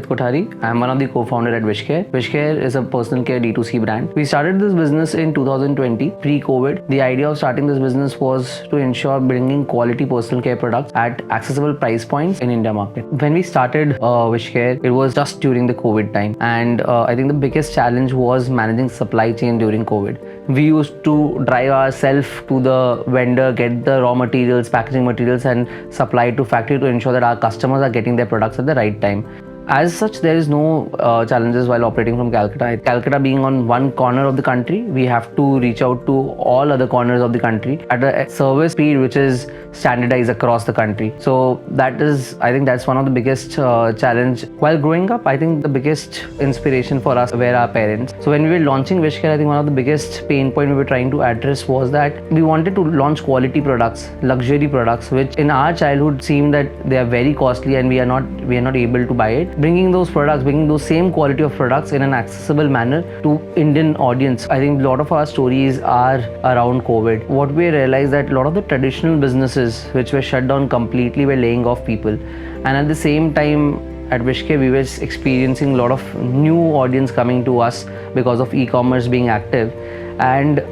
Ankit Kari. I'm one of the co-founder at WishCare. WishCare is a personal care D2C brand. We started this business in 2020, pre-COVID. The idea of starting this business was to ensure bringing quality personal care products at accessible price points in India market. When we started WishCare, it was just during the COVID time, and I think the biggest challenge was managing supply chain during COVID. We used to drive ourselves to the vendor, get the raw materials, packaging materials, and supply to factory to ensure that our customers are getting their products at the right time. As such, there is no challenges while operating from Calcutta. Calcutta being on one corner of the country, we have to reach out to all other corners of the country at a service speed which is standardized across the country. So that is, I think that's one of the biggest challenge. While growing up, I think the biggest inspiration for us were our parents. So when we were launching WishCare, I think one of the biggest pain point we were trying to address was that we wanted to launch quality products, luxury products, which in our childhood seemed that they are very costly and we are not able to buy it. Bringing those products, bringing those same quality of products in an accessible manner to Indian audience. I think a lot of our stories are around COVID. What we realized that a lot of the traditional businesses which were shut down completely were laying off people, and at the same time at WishCare we were experiencing a lot of new audience coming to us because of e-commerce being active. And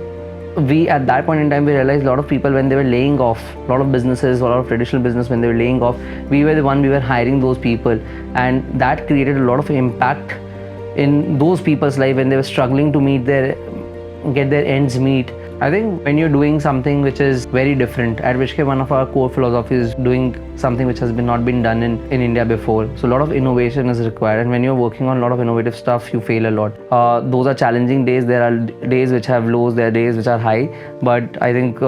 we at that point in time we realized a lot of people, when they were laying off, a lot of businesses, a lot of traditional business, when they were laying off, we were hiring those people, and that created a lot of impact in those people's life when they were struggling to get their ends meet. I think when you're doing something which is very different, at WishCare one of our core philosophies is doing something which has not been done in India before. So a lot of innovation is required, and when you're working on a lot of innovative stuff, you fail a lot. Those are challenging days. There are days which have lows, there are days which are high. But I think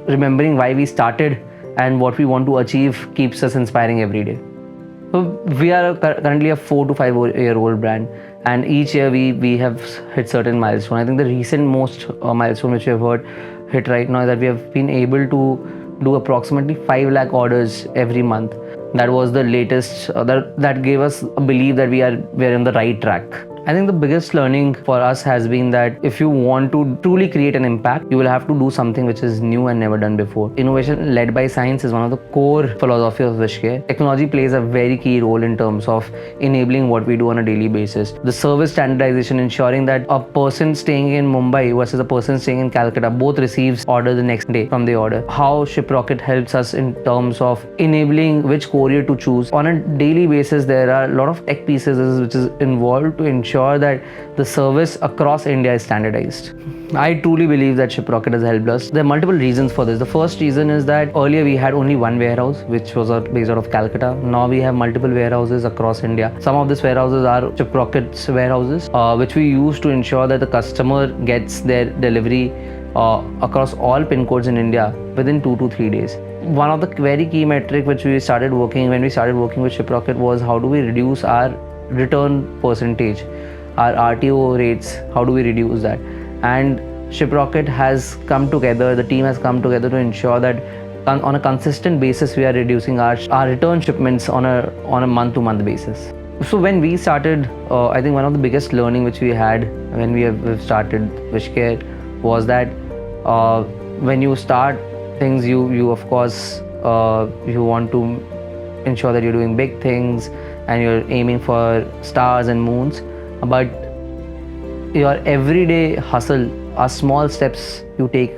remembering why we started and what we want to achieve keeps us inspiring every day. So we are currently a 4 to 5 year old brand, and each year we have hit certain milestones. I think the recent most milestone which we have hit right now is that we have been able to do approximately 5 lakh orders every month. That was the latest. That gave us a belief that we are on the right track. I think the biggest learning for us has been that if you want to truly create an impact, you will have to do something which is new and never done before. Innovation led by science is one of the core philosophy of WishCare. Technology plays a very key role in terms of enabling what we do on a daily basis. The service standardization, ensuring that a person staying in Mumbai versus a person staying in Calcutta both receives order the next day from the order. How Shiprocket helps us in terms of enabling which courier to choose. On a daily basis, there are a lot of tech pieces which is involved to ensure that the service across India is standardized. I truly believe that Shiprocket has helped us. There are multiple reasons for this. The first reason is that earlier we had only one warehouse which was based out of Calcutta. Now we have multiple warehouses across India. Some of these warehouses are Shiprocket's warehouses, which we use to ensure that the customer gets their delivery across all pin codes in India within 2 to 3 days. One of the very key metric which when we started working with Shiprocket was how do we reduce our return percentage, our RTO rates, how do we reduce that? And Shiprocket has come together, the team has come together to ensure that on a consistent basis we are reducing our return shipments on a month-to-month basis. So when we started, I think one of the biggest learning which we had when we have started WishCare was that when you start things, you of course you want to ensure that you're doing big things and you're aiming for stars and moons, but your everyday hustle are small steps you take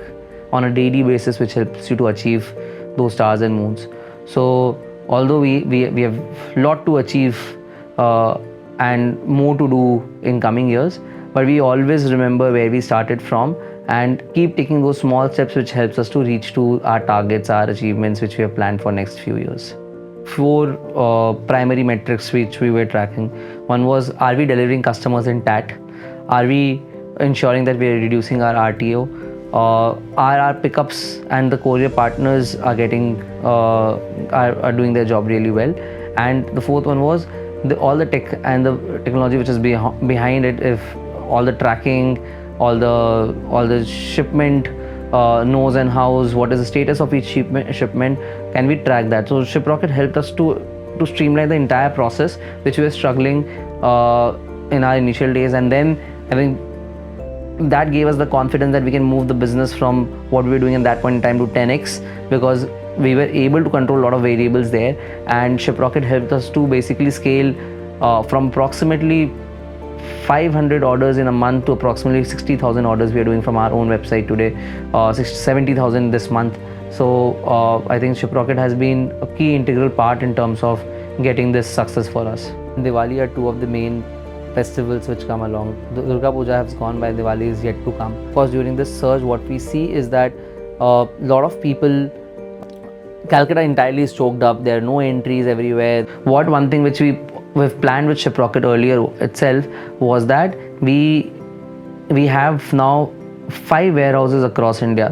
on a daily basis which helps you to achieve those stars and moons. So although we have a lot to achieve and more to do in coming years, but we always remember where we started from and keep taking those small steps which helps us to reach to our targets, our achievements which we have planned for next few years. 4 primary metrics which we were tracking. One was, are we delivering customers in TAT? Are we ensuring that we are reducing our RTO? Are our pickups and the courier partners are doing their job really well? And the 4th one was all the tech and the technology which is behind it. If all the tracking, all the shipment knows and hows, what is the status of each shipment, can we track that? So Shiprocket helped us to streamline the entire process which we were struggling in our initial days, and then I think that gave us the confidence that we can move the business from what we were doing at that point in time to 10x, because we were able to control a lot of variables there, and Shiprocket helped us to basically scale from approximately 500 orders in a month to approximately 60,000 orders we are doing from our own website today, 70,000 this month. So I think Shiprocket has been a key integral part in terms of getting this success for us. Diwali are two of the main festivals which come along. Durga Puja has gone by, Diwali is yet to come. Of course, during this surge, what we see is that a lot of people, Calcutta entirely is choked up. There are no entries everywhere. One thing which we've planned with Shiprocket earlier itself was that we have now 5 warehouses across India,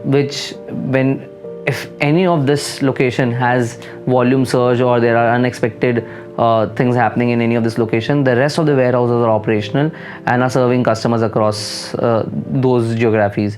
which when if any of this location has volume surge or there are unexpected things happening in any of this location, the rest of the warehouses are operational and are serving customers across those geographies.